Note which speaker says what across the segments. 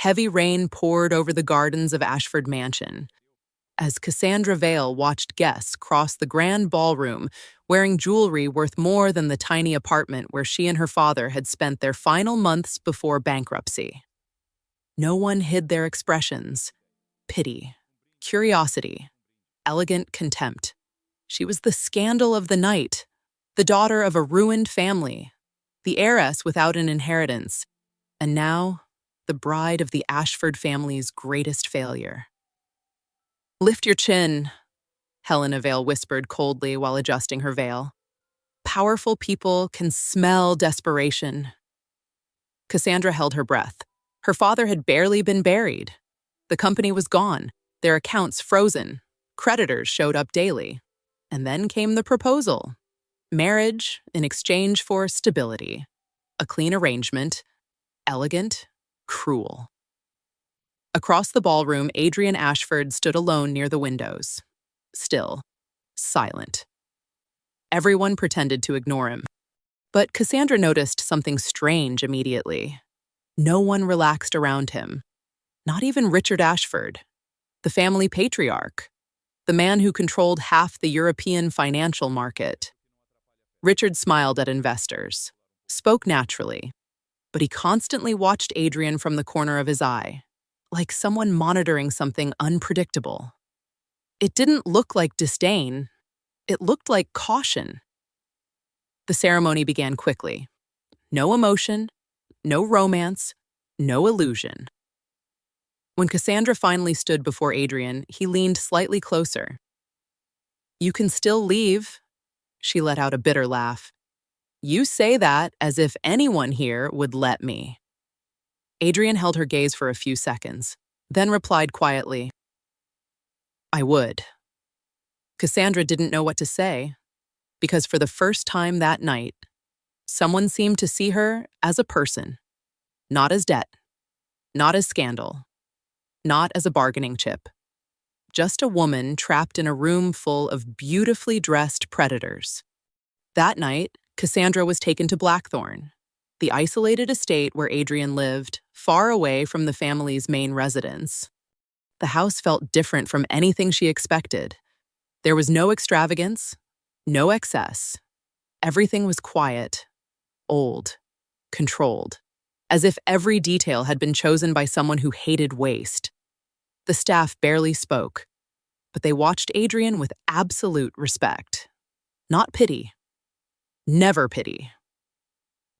Speaker 1: Heavy rain poured over the gardens of Ashford Mansion as Cassandra Vale watched guests cross the grand ballroom wearing jewelry worth more than the tiny apartment where she and her father had spent their final months before bankruptcy. No one hid their expressions: pity, curiosity, elegant contempt. She was the scandal of the night, the daughter of a ruined family, the heiress without an inheritance, and now the bride of the Ashford family's greatest failure. "Lift your chin," Helena Vale whispered coldly while adjusting her veil. "Powerful people can smell desperation." Cassandra held her breath. Her father had barely been buried. The company was gone, their accounts frozen. Creditors showed up daily. And then came the proposal. Marriage in exchange for stability. A clean arrangement. Elegant, cruel. Across the ballroom, Adrian Ashford stood alone near the windows. Still, silent. Everyone pretended to ignore him. But Cassandra noticed something strange immediately. No one relaxed around him. Not even Richard Ashford, the family patriarch, the man who controlled half the European financial market. Richard smiled at investors, spoke naturally, but he constantly watched Adrian from the corner of his eye, like someone monitoring something unpredictable. It didn't look like disdain. It looked like caution. The ceremony began quickly. No emotion, no romance, no illusion. When Cassandra finally stood before Adrian, he leaned slightly closer. "You can still leave," she let out a bitter laugh. "You say that as if anyone here would let me." Adrian held her gaze for a few seconds, then replied quietly, "I would." Cassandra didn't know what to say, because for the first time that night, someone seemed to see her as a person, not as debt, not as scandal, not as a bargaining chip. Just a woman trapped in a room full of beautifully dressed predators. That night, Cassandra was taken to Blackthorne, the isolated estate where Adrian lived, far away from the family's main residence. The house felt different from anything she expected. There was no extravagance, no excess. Everything was quiet, old, controlled, as if every detail had been chosen by someone who hated waste. The staff barely spoke, but they watched Adrian with absolute respect. Not pity. Never pity.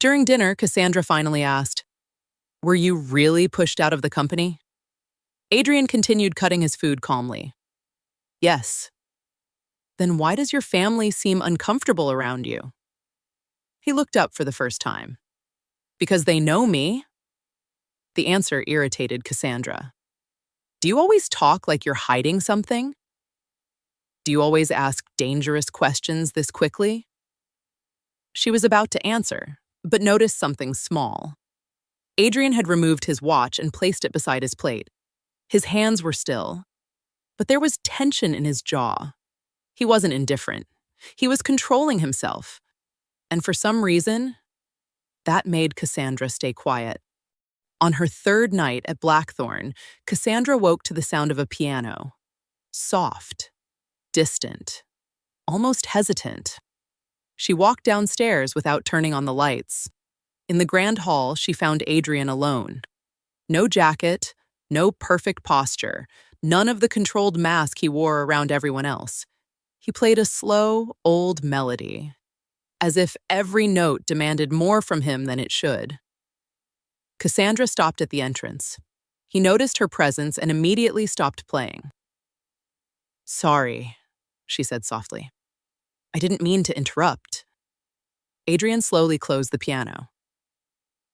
Speaker 1: During dinner, Cassandra finally asked, "Were you really pushed out of the company?" Adrian continued cutting his food calmly. "Yes." "Then why does your family seem uncomfortable around you?" He looked up for the first time. "Because they know me?" The answer irritated Cassandra. "Do you always talk like you're hiding something? Do you always ask dangerous questions this quickly?" She was about to answer, but noticed something small. Adrian had removed his watch and placed it beside his plate. His hands were still, but there was tension in his jaw. He wasn't indifferent. He was controlling himself. And for some reason, that made Cassandra stay quiet. On her third night at Blackthorne, Cassandra woke to the sound of a piano. Soft, distant, almost hesitant. She walked downstairs without turning on the lights. In the grand hall, she found Adrian alone. No jacket, no perfect posture, none of the controlled mask he wore around everyone else. He played a slow, old melody, as if every note demanded more from him than it should. Cassandra stopped at the entrance. He noticed her presence and immediately stopped playing. "Sorry," she said softly. "I didn't mean to interrupt." Adrian slowly closed the piano.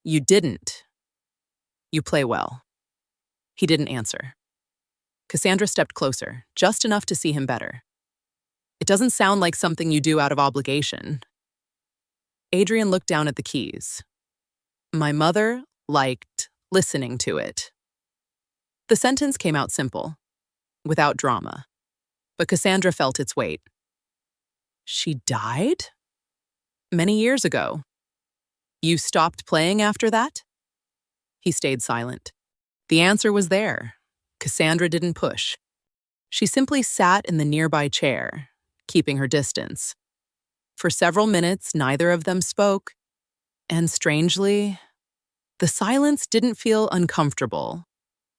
Speaker 1: "You didn't. You play well." He didn't answer. Cassandra stepped closer, just enough to see him better. "It doesn't sound like something you do out of obligation." Adrian looked down at the keys. "My mother liked listening to it." The sentence came out simple, without drama, but Cassandra felt its weight. "She died?" "Many years ago." "You stopped playing after that?" He stayed silent. The answer was there. Cassandra didn't push. She simply sat in the nearby chair, keeping her distance. For several minutes, neither of them spoke, and strangely, the silence didn't feel uncomfortable.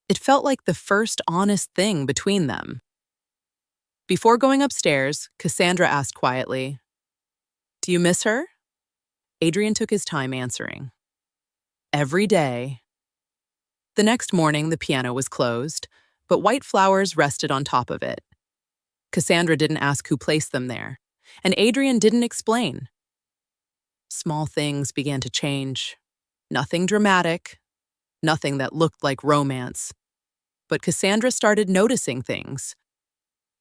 Speaker 1: It felt like the first honest thing between them. Before going upstairs, Cassandra asked quietly, "Do you miss her?" Adrian took his time answering. "Every day." The next morning, the piano was closed, but white flowers rested on top of it. Cassandra didn't ask who placed them there, and Adrian didn't explain. Small things began to change. Nothing dramatic, nothing that looked like romance. But Cassandra started noticing things.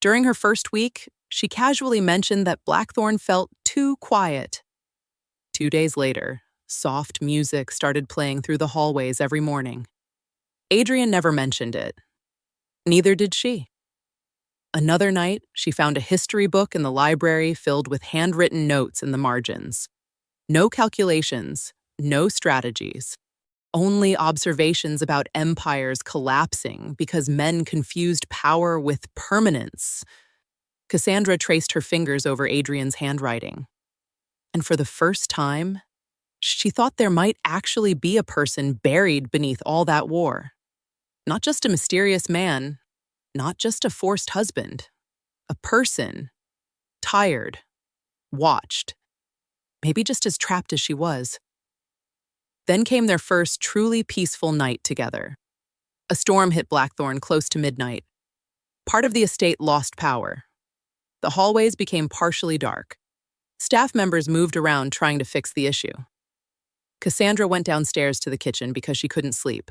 Speaker 1: During her first week, she casually mentioned that Blackthorne felt too quiet. 2 days later, soft music started playing through the hallways every morning. Adrian never mentioned it. Neither did she. Another night, she found a history book in the library filled with handwritten notes in the margins. No calculations, no strategies. Only observations about empires collapsing because men confused power with permanence. Cassandra traced her fingers over Adrian's handwriting. And for the first time, she thought there might actually be a person buried beneath all that war. Not just a mysterious man, not just a forced husband. A person, tired, watched, maybe just as trapped as she was. Then came their first truly peaceful night together. A storm hit Blackthorne close to midnight. Part of the estate lost power. The hallways became partially dark. Staff members moved around trying to fix the issue. Cassandra went downstairs to the kitchen because she couldn't sleep.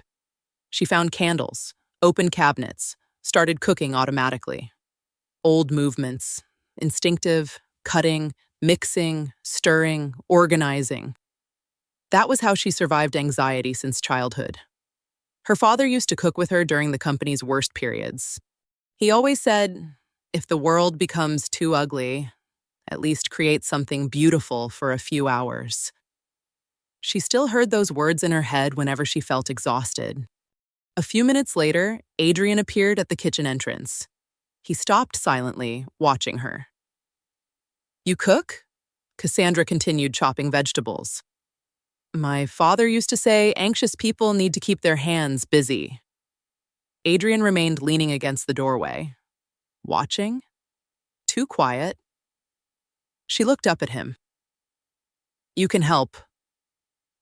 Speaker 1: She found candles, opened cabinets, started cooking automatically. Old movements, instinctive, cutting, mixing, stirring, organizing. That was how she survived anxiety since childhood. Her father used to cook with her during the company's worst periods. He always said, "If the world becomes too ugly, at least create something beautiful for a few hours." She still heard those words in her head whenever she felt exhausted. A few minutes later, Adrian appeared at the kitchen entrance. He stopped silently, watching her. "You cook?" Cassandra continued chopping vegetables. "My father used to say anxious people need to keep their hands busy." Adrian remained leaning against the doorway. Watching? Too quiet. She looked up at him. "You can help,"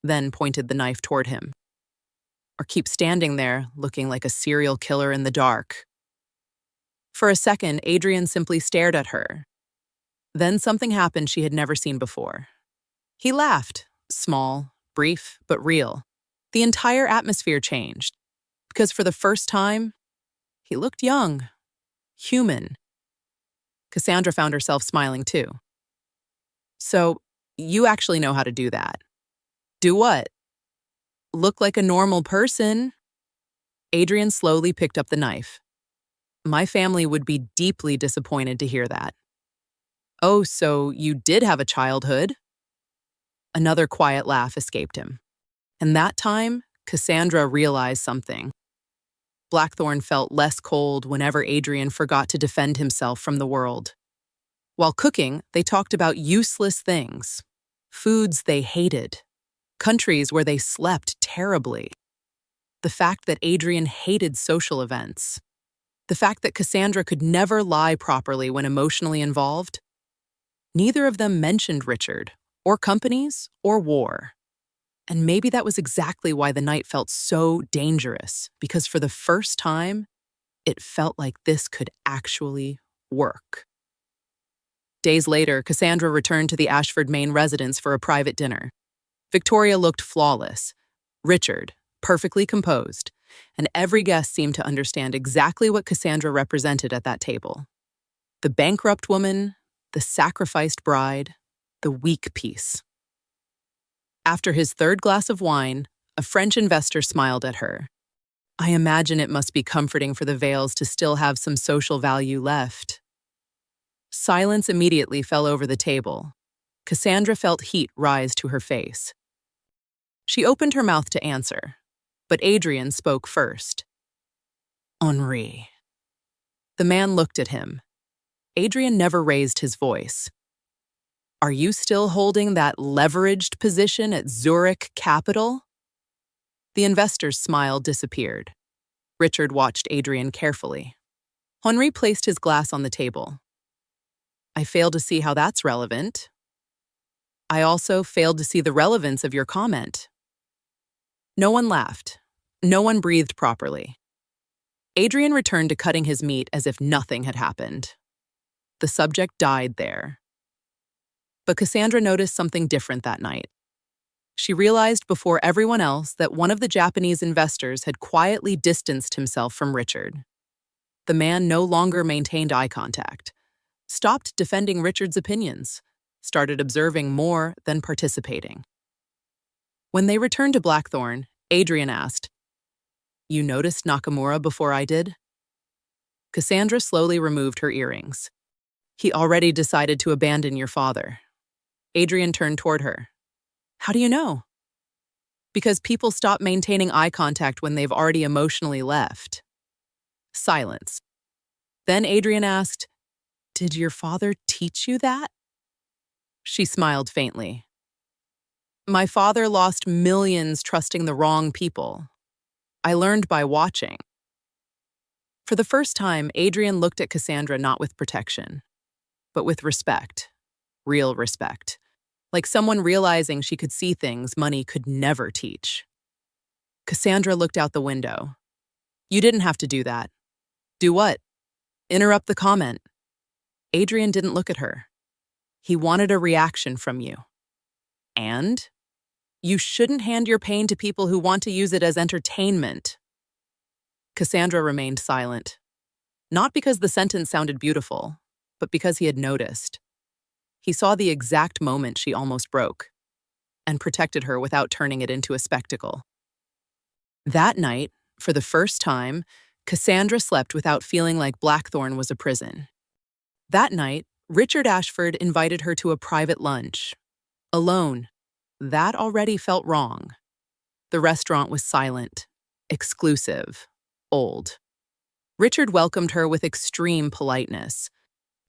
Speaker 1: then pointed the knife toward him. "Or keep standing there, looking like a serial killer in the dark." For a second, Adrian simply stared at her. Then something happened she had never seen before. He laughed, small, brief, but real. The entire atmosphere changed, because for the first time, he looked young, human. Cassandra found herself smiling too. "So, you actually know how to do that." "Do what?" "Look like a normal person." Adrian slowly picked up the knife. "My family would be deeply disappointed to hear that." "Oh, so you did have a childhood?" Another quiet laugh escaped him. And that time, Cassandra realized something. Blackthorne felt less cold whenever Adrian forgot to defend himself from the world. While cooking, they talked about useless things, foods they hated, countries where they slept terribly. The fact that Adrian hated social events. The fact that Cassandra could never lie properly when emotionally involved. Neither of them mentioned Richard, or companies, or war. And maybe that was exactly why the night felt so dangerous, because for the first time, it felt like this could actually work. Days later, Cassandra returned to the Ashford main residence for a private dinner. Victoria looked flawless. Richard, perfectly composed. And every guest seemed to understand exactly what Cassandra represented at that table. The bankrupt woman, the sacrificed bride, the weak piece. After his third glass of wine, a French investor smiled at her. "I imagine it must be comforting for the Vales to still have some social value left." Silence immediately fell over the table. Cassandra felt heat rise to her face. She opened her mouth to answer, but Adrian spoke first. Henri. The man looked at him. Adrian never raised his voice. Are you still holding that leveraged position at Zurich Capital? The investor's smile disappeared. Richard watched Adrian carefully. Henri placed his glass on the table. I fail to see how that's relevant. I also failed to see the relevance of your comment. No one laughed. No one breathed properly. Adrian returned to cutting his meat as if nothing had happened. The subject died there. But Cassandra noticed something different that night. She realized before everyone else that one of the Japanese investors had quietly distanced himself from Richard. The man no longer maintained eye contact, stopped defending Richard's opinions, started observing more than participating. When they returned to Blackthorne, Adrian asked, You noticed Nakamura before I did? Cassandra slowly removed her earrings. He already decided to abandon your father. Adrian turned toward her. How do you know? Because people stop maintaining eye contact when they've already emotionally left. Silence. Then Adrian asked, Did your father teach you that? She smiled faintly. My father lost millions trusting the wrong people. I learned by watching. For the first time, Adrian looked at Cassandra not with protection, but with respect, real respect, like someone realizing she could see things money could never teach. Cassandra looked out the window. You didn't have to do that. Do what? Interrupt the comment. Adrian didn't look at her. He wanted a reaction from you. And? You shouldn't hand your pain to people who want to use it as entertainment. Cassandra remained silent. Not because the sentence sounded beautiful, but because he had noticed. He saw the exact moment she almost broke, and protected her without turning it into a spectacle. That night, for the first time, Cassandra slept without feeling like Blackthorne was a prison. That night, Richard Ashford invited her to a private lunch. Alone. That already felt wrong. The restaurant was silent, exclusive, old. Richard welcomed her with extreme politeness,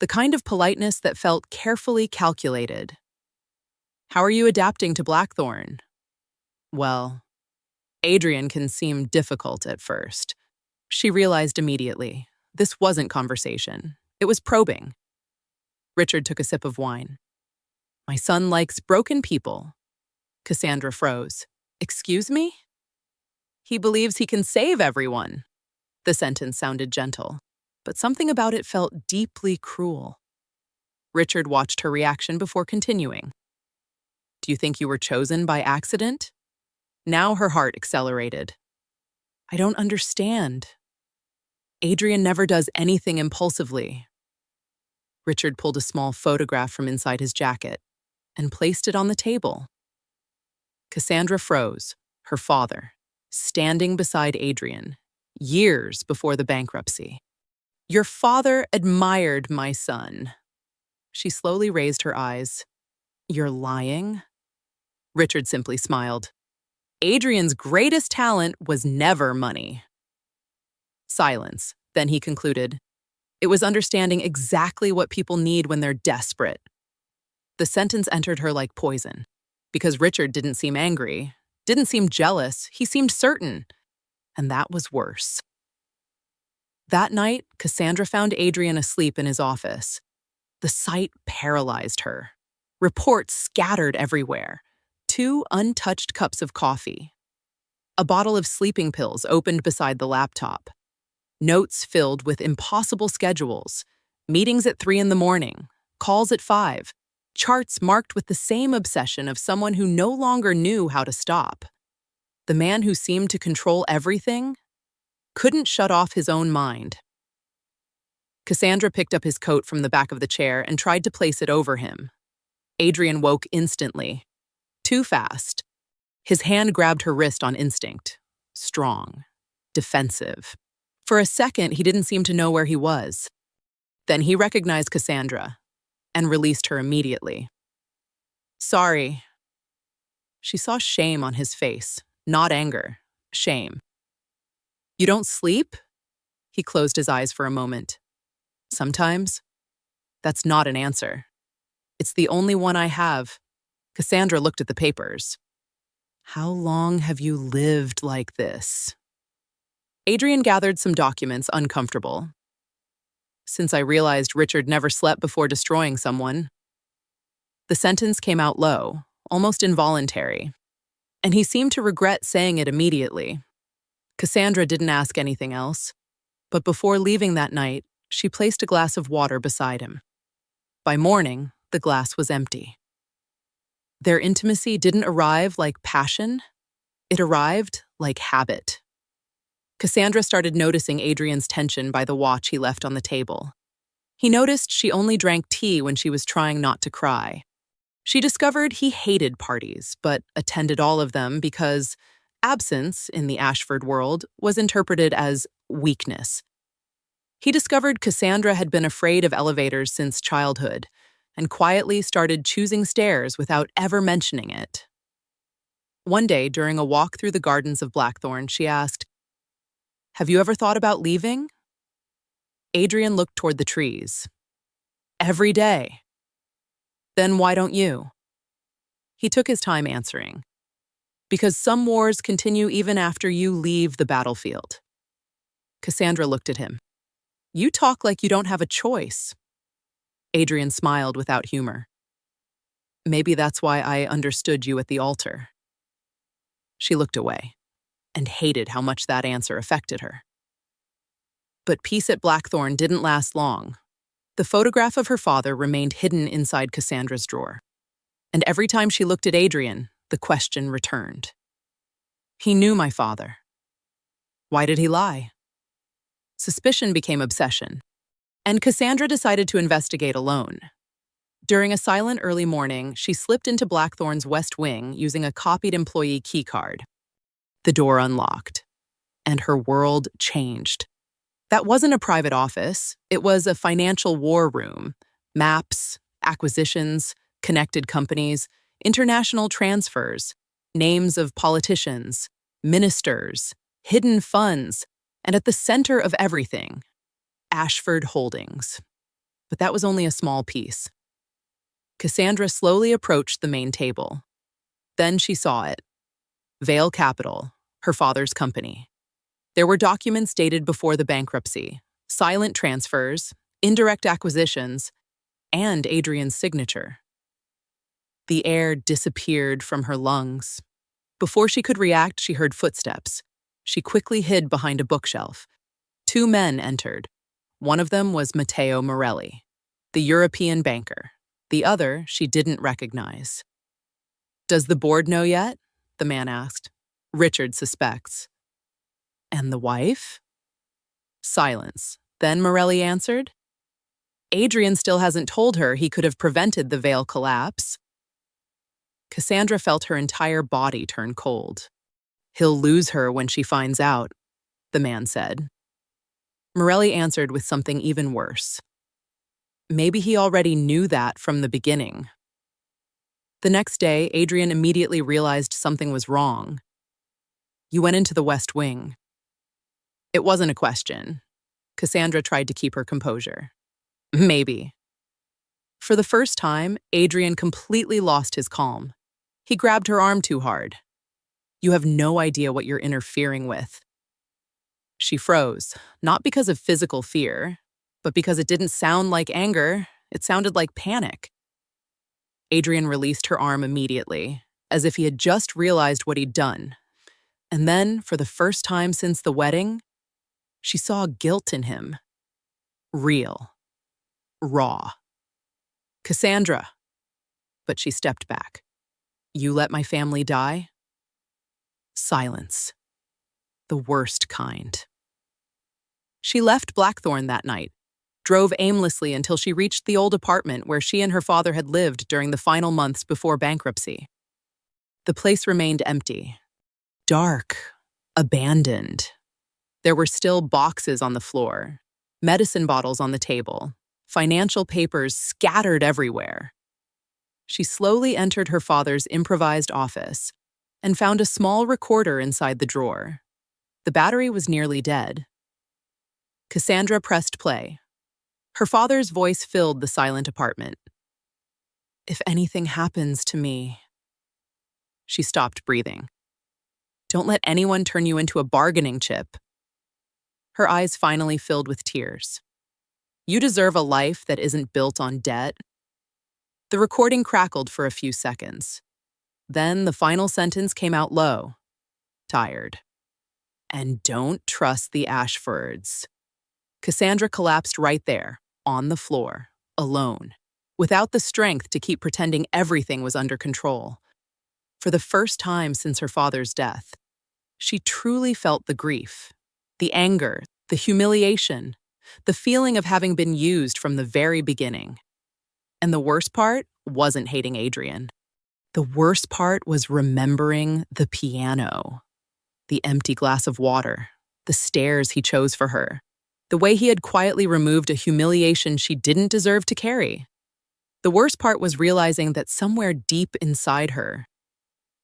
Speaker 1: the kind of politeness that felt carefully calculated. How are you adapting to Blackthorne? Well, Adrian can seem difficult at first. She realized immediately. This wasn't conversation. It was probing. Richard took a sip of wine. My son likes broken people. Cassandra froze. Excuse me? He believes he can save everyone. The sentence sounded gentle, but something about it felt deeply cruel. Richard watched her reaction before continuing. Do you think you were chosen by accident? Now her heart accelerated. I don't understand. Adrian never does anything impulsively. Richard pulled a small photograph from inside his jacket and placed it on the table. Cassandra froze, her father, standing beside Adrian, years before the bankruptcy. Your father admired my son. She slowly raised her eyes. You're lying? Richard simply smiled. Adrian's greatest talent was never money. Silence. Then he concluded, it was understanding exactly what people need when they're desperate. The sentence entered her like poison. Because Richard didn't seem angry, didn't seem jealous, he seemed certain. And that was worse. That night, Cassandra found Adrian asleep in his office. The sight paralyzed her. Reports scattered everywhere. 2 untouched cups of coffee. A bottle of sleeping pills opened beside the laptop. Notes filled with impossible schedules. Meetings at 3 a.m, calls at 5. Charts marked with the same obsession of someone who no longer knew how to stop. The man who seemed to control everything couldn't shut off his own mind. Cassandra picked up his coat from the back of the chair and tried to place it over him. Adrian woke instantly. Too fast. His hand grabbed her wrist on instinct. Strong. Defensive. For a second, he didn't seem to know where he was. Then he recognized Cassandra and released her immediately. Sorry. She saw shame on his face, not anger. Shame. You don't sleep? He closed his eyes for a moment. Sometimes, that's not an answer. It's the only one I have. Cassandra looked at the papers. How long have you lived like this? Adrian gathered some documents, uncomfortable. Since I realized Richard never slept before destroying someone. The sentence came out low, almost involuntary, and he seemed to regret saying it immediately. Cassandra didn't ask anything else, but before leaving that night, she placed a glass of water beside him. By morning, the glass was empty. Their intimacy didn't arrive like passion, it arrived like habit. Cassandra started noticing Adrian's tension by the watch he left on the table. He noticed she only drank tea when she was trying not to cry. She discovered he hated parties, but attended all of them because absence, in the Ashford world, was interpreted as weakness. He discovered Cassandra had been afraid of elevators since childhood, and quietly started choosing stairs without ever mentioning it. One day, during a walk through the gardens of Blackthorne, she asked, "Have you ever thought about leaving?" Adrian looked toward the trees. "Every day." "Then why don't you?" He took his time answering. "Because some wars continue even after you leave the battlefield." Cassandra looked at him. "You talk like you don't have a choice." Adrian smiled without humor. "Maybe that's why I understood you at the altar." She looked away and hated how much that answer affected her. But peace at Blackthorne didn't last long. The photograph of her father remained hidden inside Cassandra's drawer. And every time she looked at Adrian, the question returned. He knew my father. Why did he lie? Suspicion became obsession, and Cassandra decided to investigate alone. During a silent early morning, she slipped into Blackthorne's west wing using a copied employee keycard. The door unlocked, and her world changed. That wasn't a private office, it was a financial war room. Maps, acquisitions, connected companies, international transfers, names of politicians, ministers, hidden funds, and at the center of everything, Ashford Holdings. But that was only a small piece. Cassandra slowly approached the main table. Then she saw it. Vale Capital, her father's company. There were documents dated before the bankruptcy, silent transfers, indirect acquisitions, and Adrian's signature. The air disappeared from her lungs. Before she could react, she heard footsteps. She quickly hid behind a bookshelf. Two men entered. One of them was Matteo Morelli, the European banker. The other she didn't recognize. "Does the board know yet?" the man asked. "Richard suspects." "And the wife?" Silence. Then Morelli answered, "Adrian still hasn't told her he could have prevented the Vale collapse." Cassandra felt her entire body turn cold. "He'll lose her when she finds out," the man said. Morelli answered with something even worse. Maybe he already knew that from the beginning. The next day, Adrian immediately realized something was wrong. "You went into the West Wing." It wasn't a question. Cassandra tried to keep her composure. Maybe. For the first time, Adrian completely lost his calm. He grabbed her arm too hard. "You have no idea what you're interfering with." She froze, not because of physical fear, but because it didn't sound like anger, it sounded like panic. Adrian released her arm immediately, as if he had just realized what he'd done. And then, for the first time since the wedding, she saw guilt in him. Real. Raw. "Cassandra." But she stepped back. "You let my family die?" Silence. The worst kind. She left Blackthorne that night, drove aimlessly until she reached the old apartment where she and her father had lived during the final months before bankruptcy. The place remained empty. Dark. Abandoned. There were still boxes on the floor, medicine bottles on the table, financial papers scattered everywhere. She slowly entered her father's improvised office and found a small recorder inside the drawer. The battery was nearly dead. Cassandra pressed play. Her father's voice filled the silent apartment. If anything happens to me... She stopped breathing. Don't let anyone turn you into a bargaining chip. Her eyes finally filled with tears. You deserve a life that isn't built on debt. The recording crackled for a few seconds. Then the final sentence came out low. Tired. And don't trust the Ashfords. Cassandra collapsed right there, on the floor, alone, without the strength to keep pretending everything was under control. For the first time since her father's death, she truly felt the grief, the anger, the humiliation, the feeling of having been used from the very beginning. And the worst part wasn't hating Adrian. The worst part was remembering the piano, the empty glass of water, the stairs he chose for her, the way he had quietly removed a humiliation she didn't deserve to carry. The worst part was realizing that somewhere deep inside her,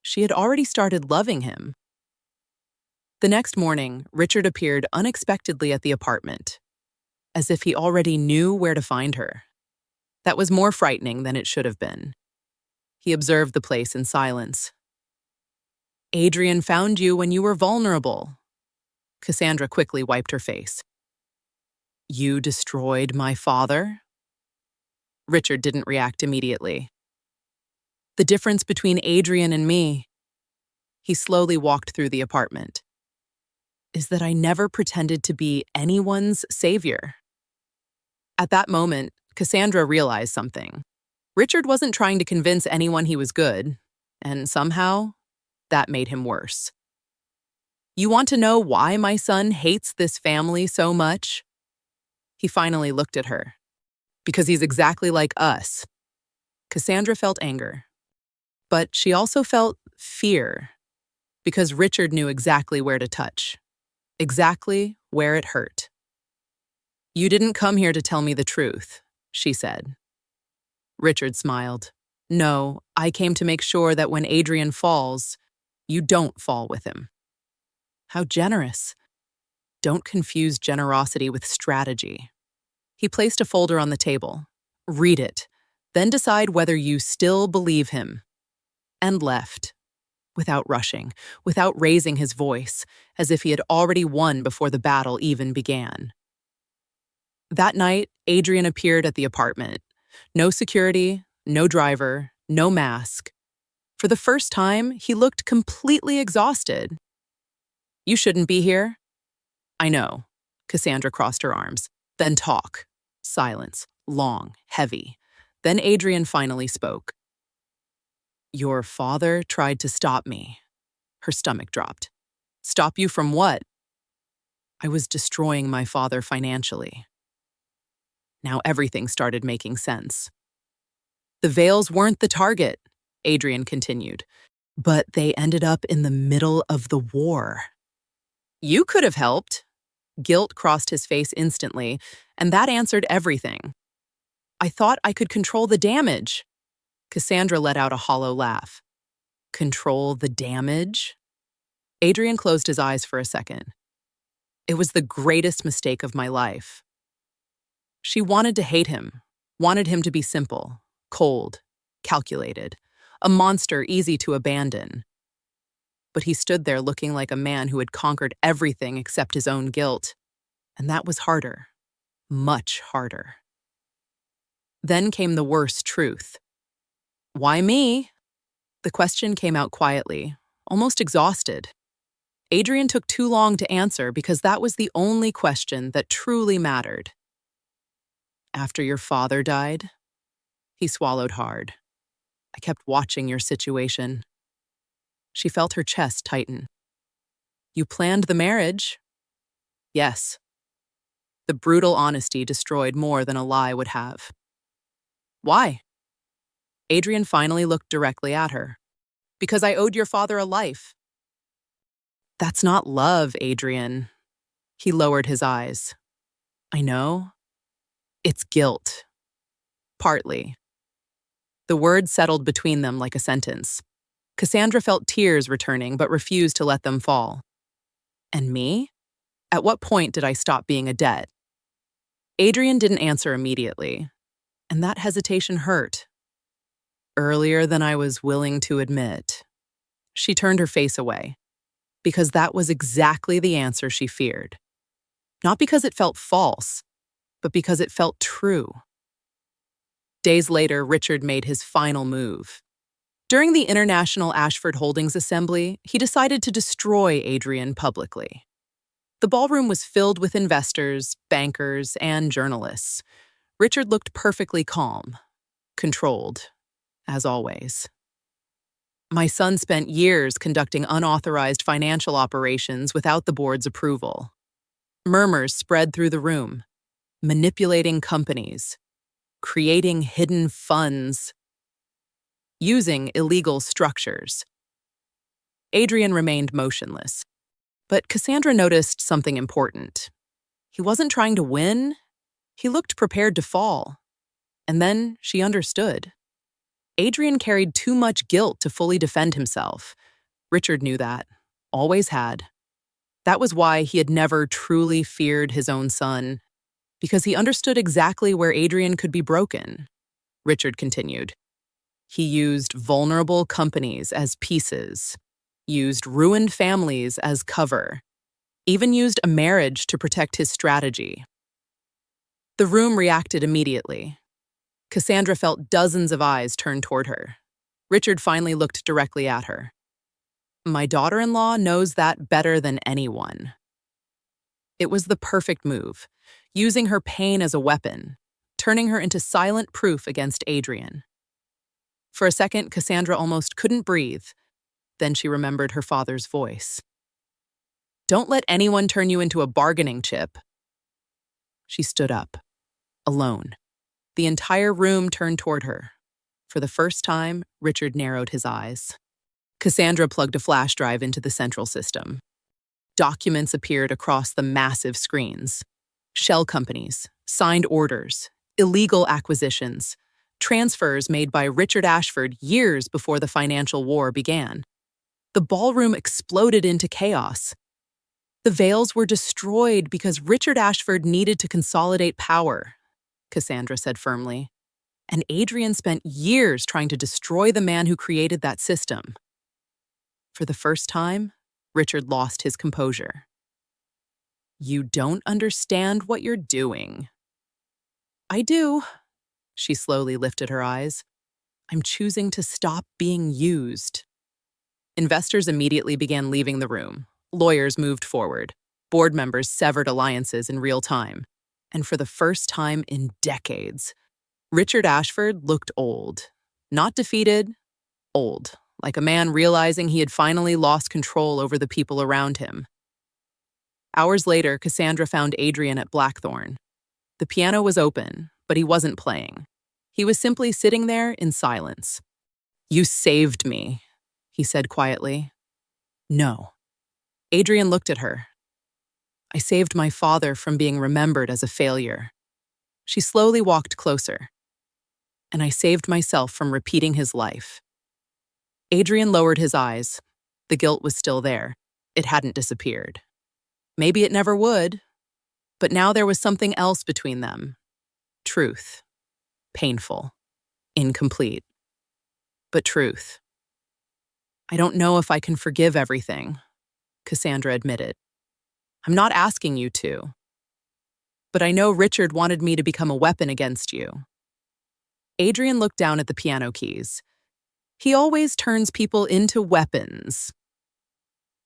Speaker 1: she had already started loving him. The next morning, Richard appeared unexpectedly at the apartment, as if he already knew where to find her. That was more frightening than it should have been. He observed the place in silence. Adrian found you when you were vulnerable. Cassandra quickly wiped her face. You destroyed my father? Richard didn't react immediately. The difference between Adrian and me, he slowly walked through the apartment, is that I never pretended to be anyone's savior. At that moment, Cassandra realized something. Richard wasn't trying to convince anyone he was good, and somehow, that made him worse. You want to know why my son hates this family so much? He finally looked at her. Because he's exactly like us. Cassandra felt anger. But she also felt fear. Because Richard knew exactly where to touch. Exactly where it hurt. You didn't come here to tell me the truth, she said. Richard smiled. No, I came to make sure that when Adrian falls, you don't fall with him. How generous. Don't confuse generosity with strategy. He placed a folder on the table. Read it, then decide whether you still believe him. And left, without rushing, without raising his voice, as if he had already won before the battle even began. That night, Adrian appeared at the apartment. No security, no driver, no mask. For the first time, he looked completely exhausted. You shouldn't be here. I know. Cassandra crossed her arms. Then talk. Silence. Long. Heavy. Then Adrian finally spoke. Your father tried to stop me. Her stomach dropped. Stop you from what? I was destroying my father financially. Now everything started making sense. The Vales weren't the target, Adrian continued, but they ended up in the middle of the war. You could have helped. Guilt crossed his face instantly, and that answered everything. I thought I could control the damage. Cassandra let out a hollow laugh. Control the damage? Adrian closed his eyes for a second. It was the greatest mistake of my life. She wanted to hate him, wanted him to be simple, cold, calculated, a monster easy to abandon. But he stood there looking like a man who had conquered everything except his own guilt. And that was harder, much harder. Then came the worst truth. Why me? The question came out quietly, almost exhausted. Adrian took too long to answer because that was the only question that truly mattered. After your father died? He swallowed hard. I kept watching your situation. She felt her chest tighten. You planned the marriage? Yes. The brutal honesty destroyed more than a lie would have. Why? Adrian finally looked directly at her. Because I owed your father a life. That's not love, Adrian. He lowered his eyes. I know. It's guilt. Partly. The words settled between them like a sentence. Cassandra felt tears returning but refused to let them fall. And me? At what point did I stop being a debt? Adrian didn't answer immediately, and that hesitation hurt. Earlier than I was willing to admit. She turned her face away, because that was exactly the answer she feared. Not because it felt false, but because it felt true. Days later, Richard made his final move. During the International Ashford Holdings Assembly, he decided to destroy Adrian publicly. The ballroom was filled with investors, bankers, and journalists. Richard looked perfectly calm, controlled, as always. My son spent years conducting unauthorized financial operations without the board's approval. Murmurs spread through the room, manipulating companies, creating hidden funds, using illegal structures. Adrian remained motionless, but Cassandra noticed something important. He wasn't trying to win. He looked prepared to fall. And then she understood. Adrian carried too much guilt to fully defend himself. Richard knew that, always had. That was why he had never truly feared his own son, because he understood exactly where Adrian could be broken. Richard continued. He used vulnerable companies as pieces, used ruined families as cover, even used a marriage to protect his strategy. The room reacted immediately. Cassandra felt dozens of eyes turn toward her. Richard finally looked directly at her. My daughter-in-law knows that better than anyone. It was the perfect move, using her pain as a weapon, turning her into silent proof against Adrian. For a second, Cassandra almost couldn't breathe. Then she remembered her father's voice. Don't let anyone turn you into a bargaining chip. She stood up, alone. The entire room turned toward her. For the first time, Richard narrowed his eyes. Cassandra plugged a flash drive into the central system. Documents appeared across the massive screens. Shell companies, signed orders, illegal acquisitions, transfers made by Richard Ashford years before the financial war began. The ballroom exploded into chaos. The Vales were destroyed because Richard Ashford needed to consolidate power, Cassandra said firmly. And Adrian spent years trying to destroy the man who created that system. For the first time, Richard lost his composure. You don't understand what you're doing. I do. She slowly lifted her eyes. I'm choosing to stop being used. Investors immediately began leaving the room. Lawyers moved forward. Board members severed alliances in real time. And for the first time in decades, Richard Ashford looked old. Not defeated, old, like a man realizing he had finally lost control over the people around him. Hours later, Cassandra found Adrian at Blackthorne. The piano was open, but he wasn't playing. He was simply sitting there in silence. You saved me, he said quietly. No. Adrian looked at her. I saved my father from being remembered as a failure. She slowly walked closer. And I saved myself from repeating his life. Adrian lowered his eyes. The guilt was still there. It hadn't disappeared. Maybe it never would. But now there was something else between them. Truth. Painful. Incomplete. But truth. I don't know if I can forgive everything, Cassandra admitted. I'm not asking you to. But I know Richard wanted me to become a weapon against you. Adrian looked down at the piano keys. He always turns people into weapons.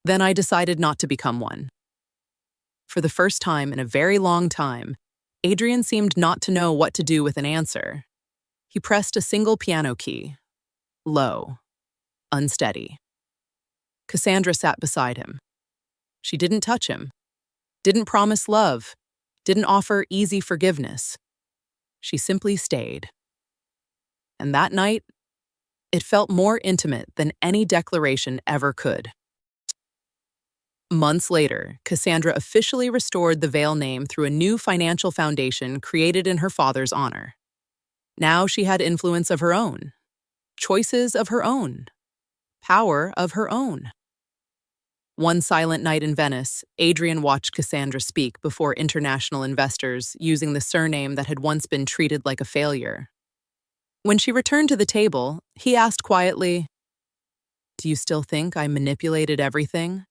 Speaker 1: Then I decided not to become one. For the first time in a very long time, Adrian seemed not to know what to do with an answer. He pressed a single piano key. Low. Unsteady. Cassandra sat beside him. She didn't touch him. Didn't promise love. Didn't offer easy forgiveness. She simply stayed. And that night, it felt more intimate than any declaration ever could. Months later, Cassandra officially restored the Vale name through a new financial foundation created in her father's honor. Now she had influence of her own, choices of her own, power of her own. One silent night in Venice, Adrian watched Cassandra speak before international investors using the surname that had once been treated like a failure. When she returned to the table, he asked quietly, "Do you still think I manipulated everything?"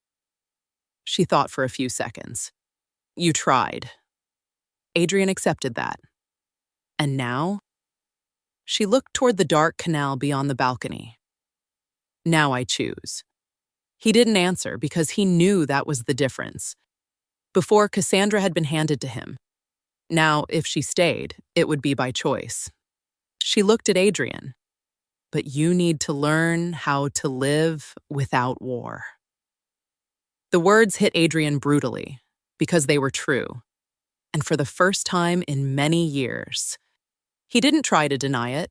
Speaker 1: She thought for a few seconds. "You tried." Adrian accepted that. "And now?" She looked toward the dark canal beyond the balcony. "Now I choose." He didn't answer because he knew that was the difference. Before, Cassandra had been handed to him. Now, if she stayed, it would be by choice. She looked at Adrian. "But you need to learn how to live without war." The words hit Adrian brutally because they were true, and for the first time in many years. He didn't try to deny it.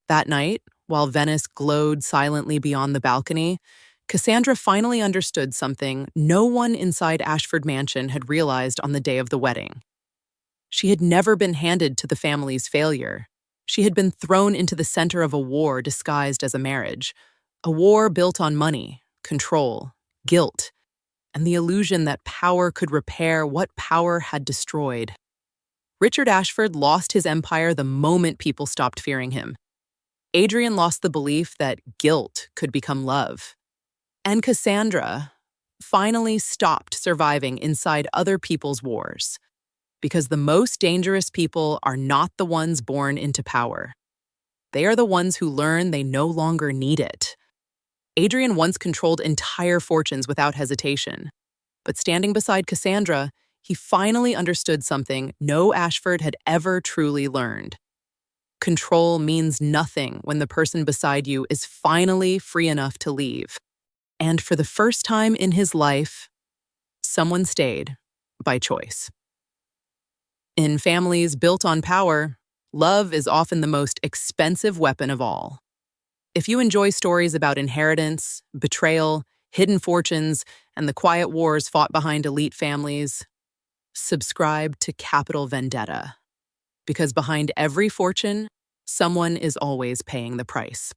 Speaker 1: That night, while Venice glowed silently beyond the balcony, Cassandra finally understood something no one inside Ashford Mansion had realized on the day of the wedding. She had never been handed to the family's failure. She had been thrown into the center of a war disguised as a marriage, a war built on money, control, guilt, and the illusion that power could repair what power had destroyed. Richard Ashford lost his empire the moment people stopped fearing him. Adrian lost the belief that guilt could become love. And Cassandra finally stopped surviving inside other people's wars, because the most dangerous people are not the ones born into power. They are the ones who learn they no longer need it. Adrian once controlled entire fortunes without hesitation, but standing beside Cassandra, he finally understood something no Ashford had ever truly learned. Control means nothing when the person beside you is finally free enough to leave. And for the first time in his life, someone stayed by choice. In families built on power, love is often the most expensive weapon of all. If you enjoy stories about inheritance, betrayal, hidden fortunes, and the quiet wars fought behind elite families, subscribe to Capital Vendetta. Because behind every fortune, someone is always paying the price.